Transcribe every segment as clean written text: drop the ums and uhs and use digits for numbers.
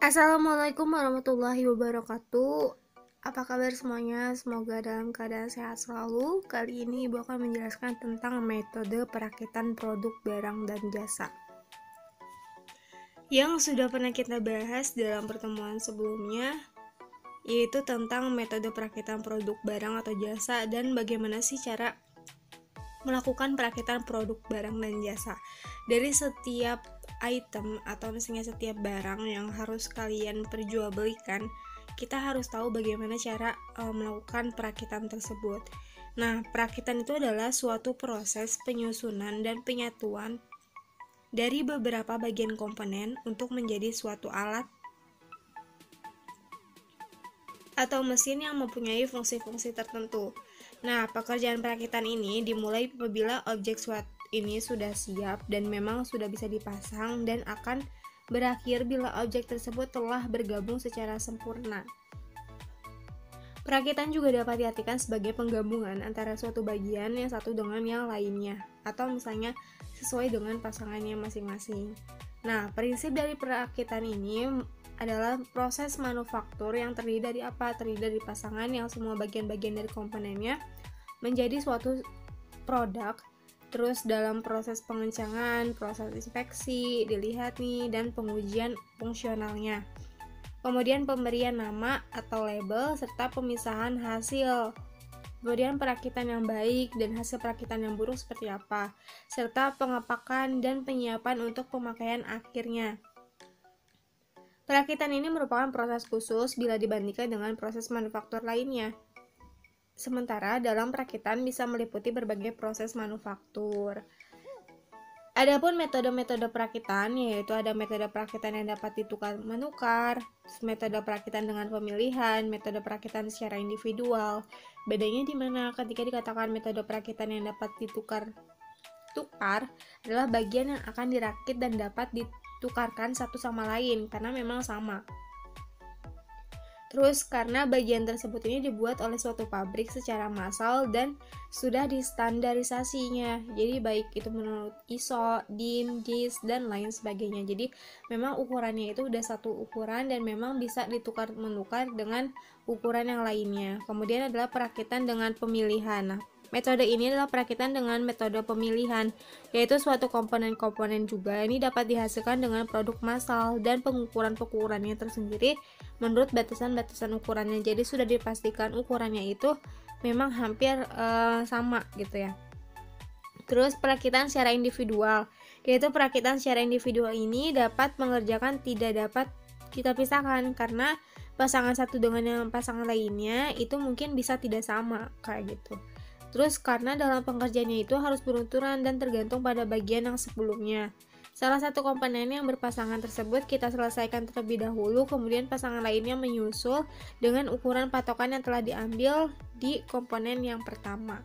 Assalamualaikum warahmatullahi wabarakatuh. Apa kabar semuanya? Semoga dalam keadaan sehat selalu. Kali ini Ibu akan menjelaskan tentang metode perakitan produk barang dan jasa yang sudah pernah kita bahas dalam pertemuan sebelumnya, yaitu tentang metode perakitan produk barang atau jasa dan bagaimana sih cara melakukan perakitan produk barang dan jasa. Dari setiap item atau misalnya setiap barang yang harus kalian perjualbelikan, kita harus tahu bagaimana cara melakukan perakitan tersebut. Nah, perakitan itu adalah suatu proses penyusunan dan penyatuan dari beberapa bagian komponen untuk menjadi suatu alat atau mesin yang mempunyai fungsi-fungsi tertentu. Nah, pekerjaan perakitan ini dimulai apabila objek suatu ini sudah siap dan memang sudah bisa dipasang, dan akan berakhir bila objek tersebut telah bergabung secara sempurna. Perakitan juga dapat diartikan sebagai penggabungan antara suatu bagian yang satu dengan yang lainnya, atau misalnya sesuai dengan pasangannya masing-masing. Nah, prinsip dari perakitan ini adalah proses manufaktur yang terdiri dari apa? Terdiri dari pasangan yang semua bagian-bagian dari komponennya menjadi suatu produk. Terus dalam proses pengencangan, proses inspeksi, dilihat nih, dan pengujian fungsionalnya. Kemudian pemberian nama atau label serta pemisahan hasil. Kemudian perakitan yang baik dan hasil perakitan yang buruk seperti apa, serta pengepakan dan penyiapan untuk pemakaian akhirnya. Perakitan ini merupakan proses khusus bila dibandingkan dengan proses manufaktur lainnya. Sementara dalam perakitan bisa meliputi berbagai proses manufaktur. Adapun metode-metode perakitan, yaitu ada metode perakitan yang dapat ditukar-menukar, metode perakitan dengan pemilihan, metode perakitan secara individual. Bedanya di mana? Ketika dikatakan metode perakitan yang dapat ditukar adalah bagian yang akan dirakit dan dapat ditukarkan satu sama lain karena memang sama. Terus karena bagian tersebut ini dibuat oleh suatu pabrik secara massal dan sudah distandarisasinya. Jadi baik itu menurut ISO, DIN, GIS, dan lain sebagainya. Jadi memang ukurannya itu udah satu ukuran dan memang bisa ditukar-menukar dengan ukuran yang lainnya. Kemudian adalah perakitan dengan pemilihan. Nah, metode ini adalah perakitan dengan metode pemilihan, yaitu suatu komponen-komponen juga ini dapat dihasilkan dengan produk massal dan pengukuran-pengukurannya tersendiri menurut batasan-batasan ukurannya. Jadi sudah dipastikan ukurannya itu memang hampir sama gitu ya. Terus perakitan secara individual, yaitu perakitan secara individual ini dapat mengerjakan tidak dapat kita pisahkan karena pasangan satu dengan yang pasangan lainnya itu mungkin bisa tidak sama kayak gitu. Terus karena dalam pengerjaannya itu harus beruntun dan tergantung pada bagian yang sebelumnya. Salah satu komponen yang berpasangan tersebut kita selesaikan terlebih dahulu, kemudian pasangan lainnya menyusul dengan ukuran patokan yang telah diambil di komponen yang pertama.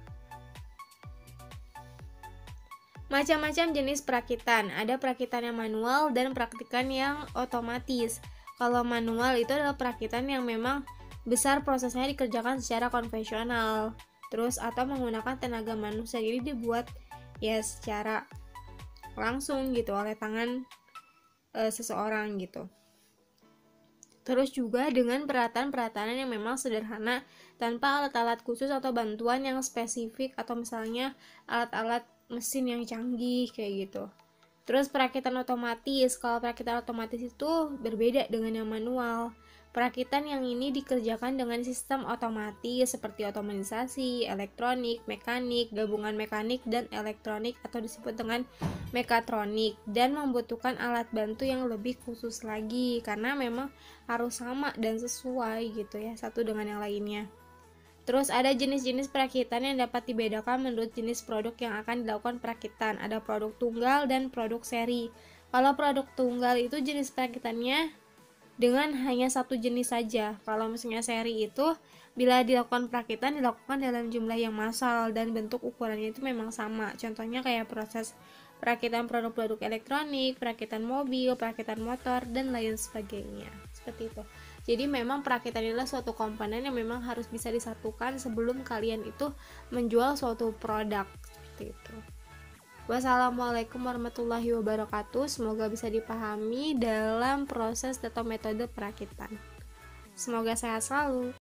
Macam-macam jenis perakitan. Ada perakitan yang manual dan perakitan yang otomatis. Kalau manual itu adalah perakitan yang memang besar prosesnya dikerjakan secara konvensional. Terus atau menggunakan tenaga manusia, jadi dibuat ya secara langsung gitu oleh tangan seseorang gitu. Terus juga dengan peralatan-peralatan yang memang sederhana tanpa alat-alat khusus atau bantuan yang spesifik atau misalnya alat-alat mesin yang canggih kayak gitu. Terus perakitan otomatis. Kalau perakitan otomatis itu berbeda dengan yang manual. Perakitan yang ini dikerjakan dengan sistem otomatis seperti otomatisasi, elektronik, mekanik, gabungan mekanik dan elektronik atau disebut dengan mekatronik, dan membutuhkan alat bantu yang lebih khusus lagi karena memang harus sama dan sesuai gitu ya satu dengan yang lainnya. Terus ada jenis-jenis perakitan yang dapat dibedakan menurut jenis produk yang akan dilakukan perakitan. Ada produk tunggal dan produk seri. Kalau produk tunggal itu jenis perakitannya dengan hanya satu jenis saja. Kalau misalnya seri itu bila dilakukan perakitan dilakukan dalam jumlah yang massal dan bentuk ukurannya itu memang sama. Contohnya kayak proses perakitan produk-produk elektronik, perakitan mobil, perakitan motor, dan lain sebagainya. Seperti itu. Jadi memang perakitan adalah suatu komponen yang memang harus bisa disatukan sebelum kalian itu menjual suatu produk seperti itu. Wassalamualaikum warahmatullahi wabarakatuh. Semoga bisa dipahami dalam proses atau metode perakitan. Semoga sehat selalu.